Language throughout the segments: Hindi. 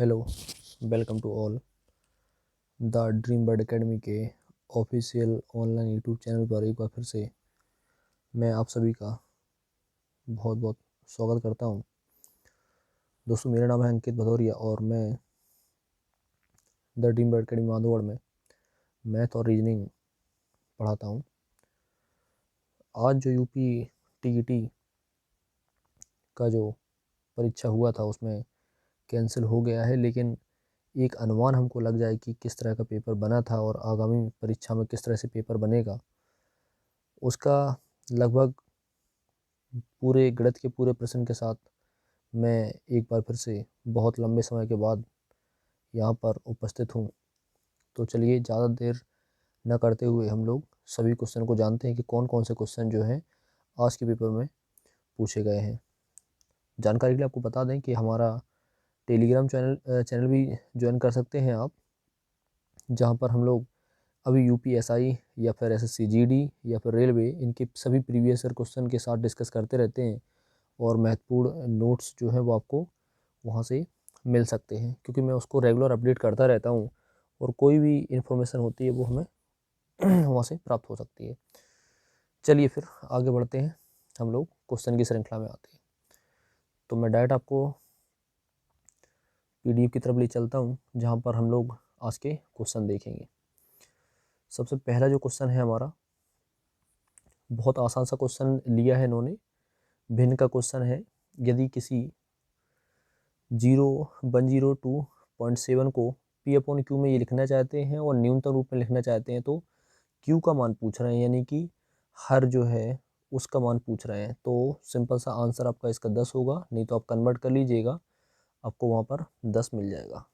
Hello, welcome to all the Dream Bird Academy के ऑफिशियल ऑनलाइन यूट्यूब चैनल पर एक बार फिर से मैं आप सभी का बहुत बहुत स्वागत करता हूं। दोस्तों, मेरा नाम है अंकित भदौरिया और मैं the Dream Bird academy Madhogarh में मैथ और रीजनिंग पढ़ाता हूं। आज जो यूपी टीईटी का जो परीक्षा हुआ था उसमें कैंसिल हो गया है, लेकिन एक अनुमान हमको लग जाए कि किस तरह का पेपर बना था और आगामी परीक्षा में किस तरह से पेपर बनेगा। उसका लगभग पूरे गणित के पूरे प्रश्न के साथ मैं एक बार फिर से बहुत लंबे समय के बाद यहाँ पर उपस्थित हूँ। तो चलिए ज़्यादा देर न करते हुए हम लोग सभी क्वेश्चन को जानते हैं कि कौन कौन से क्वेश्चन जो हैं आज के पेपर में पूछे गए हैं। जानकारी के लिए आपको बता दें कि हमारा टेलीग्राम चैनल भी ज्वाइन कर सकते हैं आप, जहाँ पर हम लोग अभी यूपीएसआई या फिर एसएससी जीडी या फिर रेलवे इनके सभी प्रीवियस ईयर क्वेश्चन के साथ डिस्कस करते रहते हैं और महत्वपूर्ण नोट्स जो है वो आपको वहाँ से मिल सकते हैं, क्योंकि मैं उसको रेगुलर अपडेट करता रहता हूँ और कोई भी इन्फॉर्मेशन होती है वो हमें वहाँ से प्राप्त हो सकती है। चलिए फिर आगे बढ़ते हैं, हम लोग क्वेश्चन की श्रृंखला में आते हैं। तो मैं डायरेक्ट आपको पीडीएफ की तरफ ले चलता हूँ, जहाँ पर हम लोग आज के क्वेश्चन देखेंगे। सबसे पहला जो क्वेश्चन है हमारा, बहुत आसान सा क्वेश्चन लिया है इन्होंने, भिन्न का क्वेश्चन है। यदि किसी 0102.7 को P/Q में ये लिखना चाहते हैं और न्यूनतम रूप में लिखना चाहते हैं, तो Q का मान पूछ रहे हैं, यानी कि हर जो है उसका मान पूछ रहे हैं। तो सिंपल सा आंसर आपका इसका 10 होगा, नहीं तो आप कन्वर्ट कर लीजिएगा, आपको वहाँ पर 10 मिल जाएगा।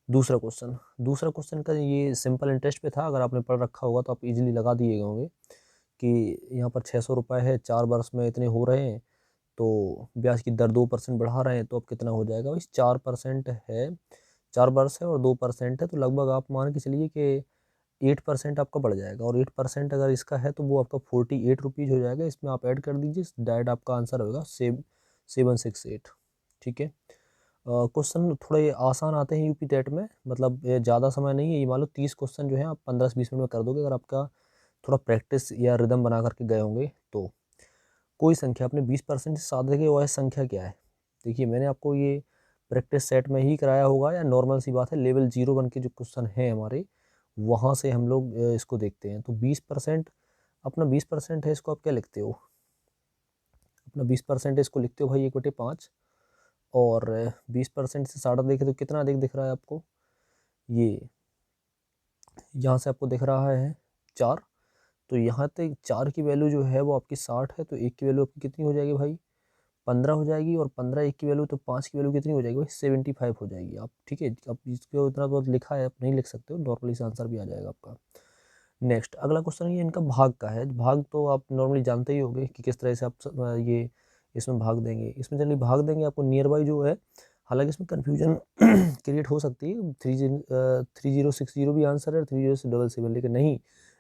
दूसरा क्वेश्चन का ये सिंपल इंटरेस्ट पे था, अगर आपने पढ़ रखा होगा तो आप इजीली लगा दिए होंगे कि यहाँ पर 600 रुपये है, 4 वर्ष में इतने हो रहे हैं, तो ब्याज की दर 2% बढ़ा रहे हैं, तो अब कितना हो जाएगा भाई? 4% है, 4 वर्ष है और 2% है, तो लगभग आप मान के चलिए कि 8% आपका बढ़ जाएगा। और 8% अगर इसका है तो वो आपका 48 रुपीज़ हो जाएगा। इसमें आप ऐड कर दीजिए, डायरेक्ट आपका आंसर होगा 768। ठीक है। क्वेश्चन थोड़े आसान आते हैं यूपी टेट में, मतलब ज़्यादा समय नहीं है। ये मान लो 30 क्वेश्चन जो है आप 15 से 20 मिनट में कर दोगे, अगर आपका थोड़ा प्रैक्टिस या रिदम बना करके गए होंगे तो। कोई संख्या अपने 20% से साधे के OS संख्या क्या है? देखिए, मैंने आपको ये प्रैक्टिस सेट में ही कराया होगा, या नॉर्मल सी बात है, लेवल 01 के जो क्वेश्चन हैं हमारे, वहाँ से हम लोग इसको देखते हैं। तो 20% अपना 20% है, इसको आप क्या लिखते हो? अपना 20% इसको लिखते हो भाई 1/5। और 20% से 60 देखे तो कितना अधिक दिख रहा है आपको? ये यहाँ से आपको दिख रहा है 4। तो यहाँ तक 4 की वैल्यू जो है वो आपकी 60 है, तो 1 की वैल्यू आपकी कितनी हो जाएगी भाई? 15 हो जाएगी। और 15 1 की वैल्यू, तो 5 की वैल्यू कितनी हो जाएगी भाई? 75 हो जाएगी। आप ठीक है, अब इसको इतना बहुत लिखा है, आप नहीं लिख सकते हो, नॉर्मली से आंसर भी आ जाएगा आपका। नेक्स्ट अगला क्वेश्चन ये इनका भाग का है। भाग तो आप नॉर्मली जानते ही होंगे कि किस तरह से आप ये इसमें भाग देंगे। इसमें चलिए भाग देंगे आपको नियर बाई जो है, हालांकि इसमें कन्फ्यूजन क्रिएट हो सकती है। 3060 भी आंसर है, 3077, लेकिन नहीं,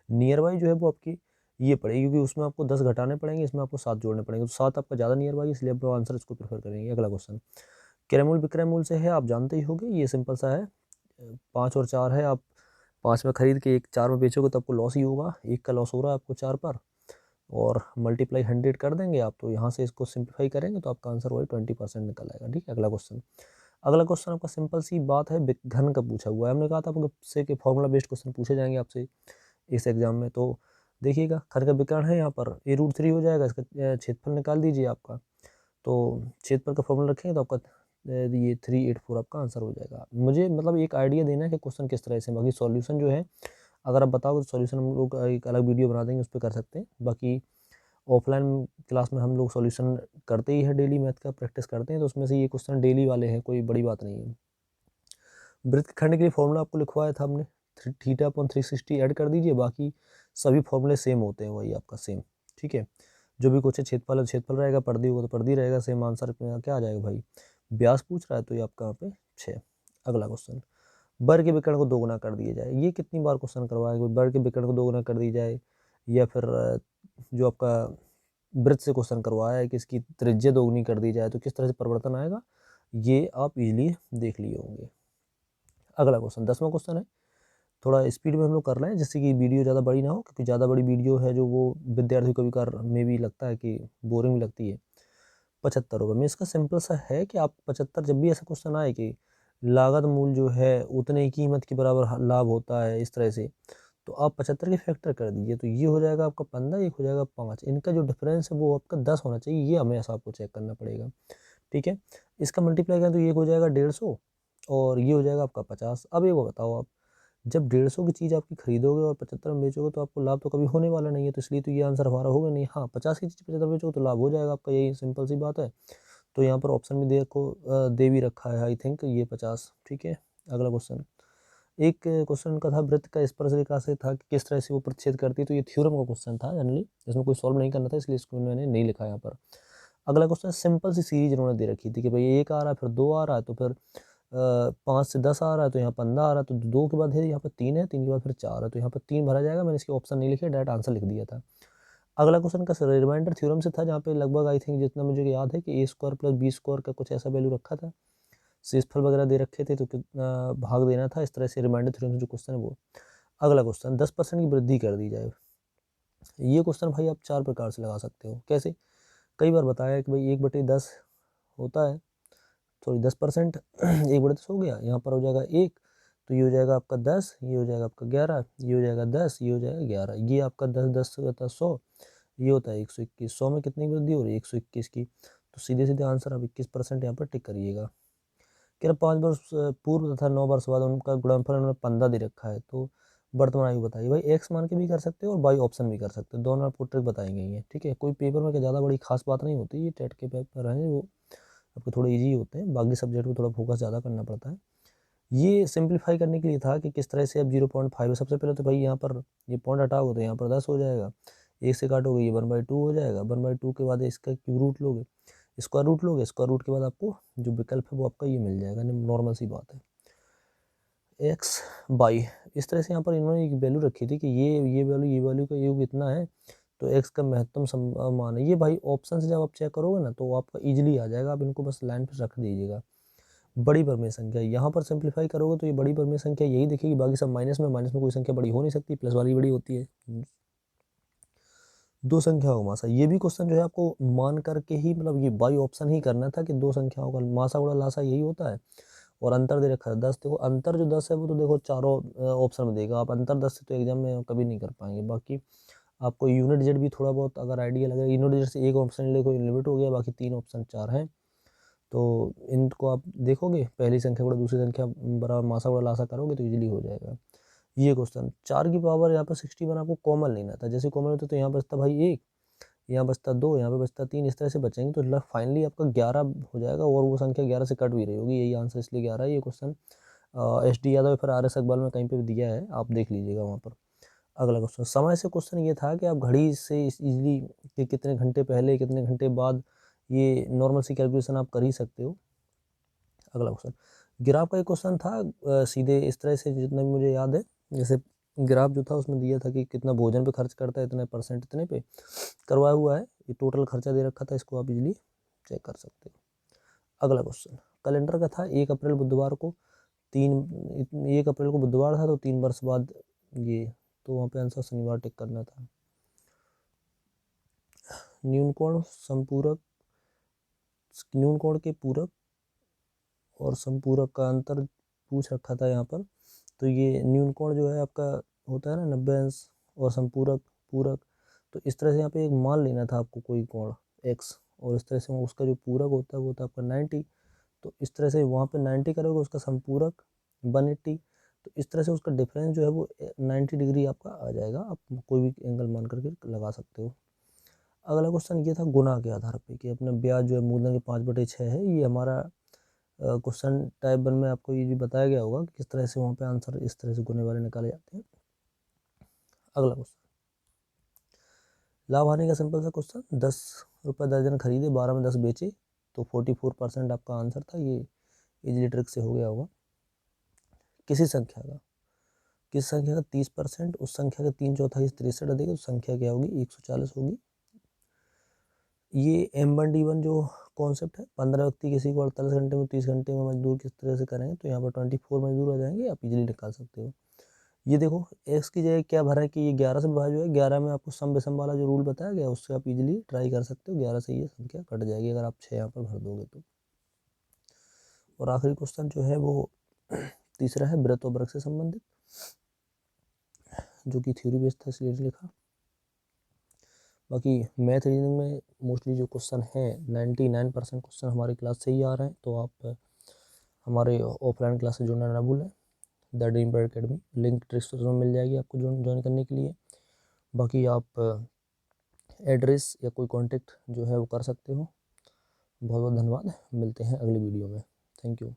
नियर बाई जो है वो आपकी ये पड़ेगी, क्योंकि उसमें आपको 10 घटाने पड़ेंगे, इसमें आपको 7 जोड़ने पड़ेंगे, तो 7 आपका ज़्यादा नियर बाई, इसलिए आप आंसर इसको प्रेफर करेंगे। अगला क्वेश्चन क्रयमूल विक्रय मूल से है, आप जानते ही होंगे, ये सिंपल सा है। 5 और 4 है, आप 5 में खरीद के एक 4 में बेचोगे तो आपको लॉस ही होगा। 1 का लॉस हो रहा है आपको 4 पर, और मल्टीप्लाई 100 कर देंगे आप, तो यहाँ से इसको सिंप्लीफाई करेंगे तो आपका आंसर वही 20% निकल आएगा। ठीक है। अगला क्वेश्चन आपका सिंपल सी बात है, घन का पूछा हुआ है। हमने कहा था आपको से कि फॉर्मूला बेस्ड क्वेश्चन पूछे जाएंगे आपसे इस एग्जाम में। तो देखिएगा, खर का विकर्ण है यहाँ पर, a√3 हो जाएगा, इसका क्षेत्रफल निकाल दीजिए आपका। तो क्षेत्रफल का फॉर्मूला रखेंगे तो आपका ये 384 आपका आंसर हो जाएगा। मुझे मतलब एक आइडिया देना है कि क्वेश्चन किस तरह से, बाकी सॉल्यूशन जो है अगर आप बताओ तो सॉल्यूशन हम लोग एक अलग वीडियो बना देंगे, उस पर कर सकते हैं। बाकी ऑफलाइन क्लास में हम लोग सॉल्यूशन करते ही है, डेली मैथ का प्रैक्टिस करते हैं, तो उसमें से ये क्वेश्चन डेली वाले हैं, कोई बड़ी बात नहीं है। वृत्तखंड के लिए फॉर्मूला आपको लिखवाया था हमने, θ/360 ऐड कर दीजिए, बाकी सभी फॉर्मूले सेम होते हैं, वही आपका सेम। ठीक है। जो भी क्वेश्चन क्षेत्रफल है क्षेत्रफल रहेगा, पर्दी होगा तो पर्दी रहेगा, सेम आंसर क्या आ जाएगा भाई? ब्यास पूछ रहा है, तो ये आपका यहाँ पे 6। अगला क्वेश्चन, वर्ग के विकर्ण को दोगुना कर दिया जाए। ये कितनी बार क्वेश्चन करवाएगा? वर्ग के विकर्ण को दोगुना कर दी जाए, या फिर जो आपका वृत्त से क्वेश्चन करवाया है कि इसकी त्रिज्या दोगुनी कर दी जाए, तो किस तरह से परिवर्तन आएगा? ये आप इजीली देख लिए होंगे। अगला क्वेश्चन 10वां क्वेश्चन है, थोड़ा स्पीड में हम लोग कर रहे हैं जिससे कि वीडियो ज़्यादा बड़ी ना हो, क्योंकि ज़्यादा बड़ी वीडियो है जो वो विद्यार्थी को कभी कभार में भी लगता है कि बोरिंग भी लगती है। 75 रुपये में इसका सिंपल सा है कि आप 75, जब भी ऐसा क्वेश्चन आए कि लागत मूल जो है उतने ही कीमत के बराबर लाभ होता है इस तरह से, तो आप 75 के फैक्टर कर दीजिए, तो ये हो जाएगा आपका 15, एक हो जाएगा 5, इनका जो डिफरेंस है वो आपका 10 होना चाहिए, ये हमेशा आपको चेक करना पड़ेगा। ठीक है, इसका मल्टीप्लाई करें तो ये हो जाएगा 150 और ये हो जाएगा आपका 50। अब ये वो बताओ, आप जब 150 की चीज़ आपकी खरीदोगे और 75 में बेचोगे तो आपको लाभ तो कभी होने वाला नहीं है, तो इसलिए तो ये आंसर हमारा होगा नहीं। हाँ, 50 की चीज़ 75 बेचोगे तो लाभ हो जाएगा आपका, यही सिंपल सी बात है। तो यहाँ पर ऑप्शन भी दे भी रखा है आई थिंक, ये 50। ठीक है, अगला क्वेश्चन, एक क्वेश्चन का था वृत्त का स्पर्श रेखा से था कि किस तरह से वो प्रतिच्छेद करती है, तो ये थ्योरम का क्वेश्चन था जनरली, इसमें कोई सॉल्व नहीं करना था, इसलिए इसको मैंने नहीं लिखा यहाँ पर। अगला क्वेश्चन सिंपल सी सीरीज इन्होंने दे रखी थी कि भाई 1 आ रहा है, फिर 2 आ रहा है, तो फिर 5 से 10 आ रहा है, तो यहाँ 15 आ रहा है, तो 2 के बाद है यहाँ पर 3 है, 3 के बाद फिर 4 है, तो यहाँ पर 3 भरा जाएगा। मैंने इसके ऑप्शन नहीं लिखे, डायरेक्ट आंसर लिख दिया था। अगला क्वेश्चन का रिमाइंडर थ्योरम से था, जहाँ पे लगभग आई थिंक जितना मुझे याद है कि a² + b² का कुछ ऐसा वैल्यू रखा था, शेषफल वगैरह दे रखे थे, तो कितना भाग देना था, इस तरह से रिमाइंडर थ्योरम से जो क्वेश्चन है वो। अगला क्वेश्चन 10% की वृद्धि कर दी जाए, ये क्वेश्चन भाई आप 4 प्रकार से लगा सकते हो। कैसे? कई बार बताया कि भाई 1/10 होता है, सॉरी 10%, 1/10 हो गया, यहाँ पर हो जाएगा 1, तो ये हो जाएगा आपका 10, ये हो जाएगा आपका 11, ये हो जाएगा 10, ये हो जाएगा 11, ये आपका 10, 10 से होता है 100, ये होता है 121। 100 में कितनी वृद्धि हो रही है? 121 की, तो सीधे सीधे आंसर आप 21% यहाँ पर टिक करिएगा। कह रहा 5 वर्ष पूर्व तथा 9 वर्ष बाद उनका गुणनफल उन्होंने 15 दे रखा है, तो वर्तमान आयु बताइए। भाई एक्स मान के भी कर सकते हो और बाई ऑप्शन भी कर सकते हो, दोनों आपको ट्रिक बताई गई है। ठीक है, कोई पेपर में ज़्यादा बड़ी खास बात नहीं होती, ये टेट के पेपर हैं वो आपको थोड़े इजी होते हैं, बाकी सब्जेक्ट में थोड़ा फोकस ज़्यादा करना पड़ता है। ये सिंप्लीफाई करने के लिए था कि किस तरह से अब 0.5 है। सबसे पहले तो भाई यहाँ पर ये पॉइंट हटाओगे तो यहाँ पर 10 हो जाएगा, एक से काटोगे ये 1/2 हो जाएगा, 1/2 के बाद इसका क्यूब रूट लोगे, स्क्वायर रूट लोगे, स्क्वायर रूट के बाद आपको जो विकल्प है वो आपका ये मिल जाएगा, नॉर्मल सी बात है। एक्स बाई, इस तरह से यहाँ पर इन्होंने एक वैल्यू रखी थी कि ये वैल्यू का योग इतना है, तो एक्स का महत्तम मान है ये। भाई ऑप्शन से जब आप चेक करोगे ना तो आपका इजीली आ जाएगा, आप इनको बस लाइन पर रख दीजिएगा। बड़ी परमेय संख्या यहाँ पर सिंप्लीफाई करोगे तो ये बड़ी परमेय संख्या यही दिखेगी, बाकी सब माइनस में कोई संख्या बड़ी हो नहीं सकती, प्लस वाली बड़ी होती है। दो संख्याओं का मासा, ये भी क्वेश्चन जो है आपको मान करके ही, मतलब ये बाई ऑप्शन ही करना था कि दो संख्याओं का मासा गुणा लासा यही होता है, और अंतर दे रखा है 10। देखो अंतर जो 10 है वो तो देखो चारों ऑप्शन में देगा, आप अंतर 10 से तो एग्जाम में कभी नहीं कर पाएंगे। बाकी आपको यूनिट जेड भी थोड़ा बहुत अगर आइडिया लगे, यूनिट जेड से एक ऑप्शन ले कोई लिमिट हो गया, बाकी 3 ऑप्शन 4 हैं, तो इनको आप देखोगे, पहली संख्या गुणा दूसरी संख्या बराबर मासा गुणा लासा करोगे तो इजीली हो जाएगा ये क्वेश्चन। 4 की पावर यहाँ पर 61 आपको कॉमन लेना था, जैसे कॉमन होता तो यहाँ बचता भाई 1, यहाँ बचता 2, यहाँ पे बचता 3, इस तरह से बचेंगे, तो फाइनली आपका 11 हो जाएगा, और वो संख्या 11 से कट भी रही होगी, यही आंसर इसलिए 11 है। ये क्वेश्चन SD यादव फिर RS अकबर में कहीं पे भी दिया है, आप देख लीजिएगा वहाँ पर। अगला क्वेश्चन समय से क्वेश्चन ये था कि आप घड़ी से इजीली कि कितने घंटे पहले कितने घंटे बाद, ये नॉर्मल सी कैलकुलेशन आप कर ही सकते हो। अगला क्वेश्चन ग्राफ का एक क्वेश्चन था, सीधे इस तरह से जितना भी मुझे याद है, जैसे ग्राफ जो था उसमें दिया था कि कितना भोजन पे खर्च करता है, इतने % इतने पे करवाया हुआ है, ये टोटल खर्चा दे रखा था, इसको आप इजीली चेक कर सकते हो। अगला क्वेश्चन कैलेंडर का था, 1 अप्रैल बुधवार को 1 अप्रैल को बुधवार था, तो 3 वर्ष बाद ये, तो वहाँ पे आंसर शनिवार टिक करना था। न्यूनकोण संपूरक, न्यूनकोण के पूरक और संपूरक का अंतर पूछ रखा था यहाँ पर, तो ये न्यूनकोण जो है आपका होता है ना 90 अंश, और संपूरक पूरक, तो इस तरह से यहाँ पे एक मान लेना था आपको कोई कोण x, और इस तरह से उसका जो पूरक होता है वो होता है आपका 90, तो इस तरह से वहाँ पे 90 करोगे, उसका संपूरक 180, तो इस तरह से उसका डिफरेंस जो है वो 90 डिग्री आपका आ जाएगा, आप कोई भी एंगल मान करके लगा सकते हो। अगला क्वेश्चन ये था गुना के आधार पे कि अपना ब्याज जो है मूलधन के 5/6 है, ये हमारा क्वेश्चन टाइप 1 में आपको ये भी बताया गया होगा कि किस तरह से वहाँ पे आंसर इस तरह से गुने वाले निकाले जाते हैं। अगला क्वेश्चन लाभ हानि का सिंपल सा क्वेश्चन, 10 रुपये दर्जन खरीदे, 12 में 10 बेचे, तो 44% आपका आंसर था, ये इजीली ट्रिक से हो गया होगा। किसी संख्या का 30%, उस संख्या का 3/4 63 अधिक, तो संख्या क्या होगी? 140 होगी। ये M1D1 जो कॉन्सेप्ट है। 15 व्यक्ति किसी को 48 घंटे में 30 घंटे में मजदूर किस तरह से करेंगे, तो यहाँ पर 24 मजदूर आ जाएंगे, आप इजीली निकाल सकते हो। ये देखो एक्स की जगह क्या भरा है कि ये 11 से विभाज्य है। 11 में आपको सम विषम वाला जो रूल बताया गया उससे आप इजीली ट्राई कर सकते हो। 11 से ये संख्या कट जाएगी अगर आप 6 यहाँ पर भर दोगे तो। और आखिरी क्वेश्चन जो है वो तीसरा है वृत्त और वर्ग से संबंधित, जो कि थ्योरी बेस्ड था इसलिए लिखा। बाकी मैथ रीजनिंग में मोस्टली जो क्वेश्चन है 99% क्वेश्चन हमारी क्लास से ही आ रहे हैं, तो आप हमारे ऑफलाइन क्लास से जुड़ना ना भूलें। द ड्रीम पर अकेडमी लिंक डिस्क्रिप्शन में मिल जाएगी आपको ज्वाइन करने के लिए। बाकी आप एड्रेस या कोई कॉन्टेक्ट जो है वो कर सकते हो। बहुत बहुत धन्यवाद, मिलते हैं अगली वीडियो में। Thank you.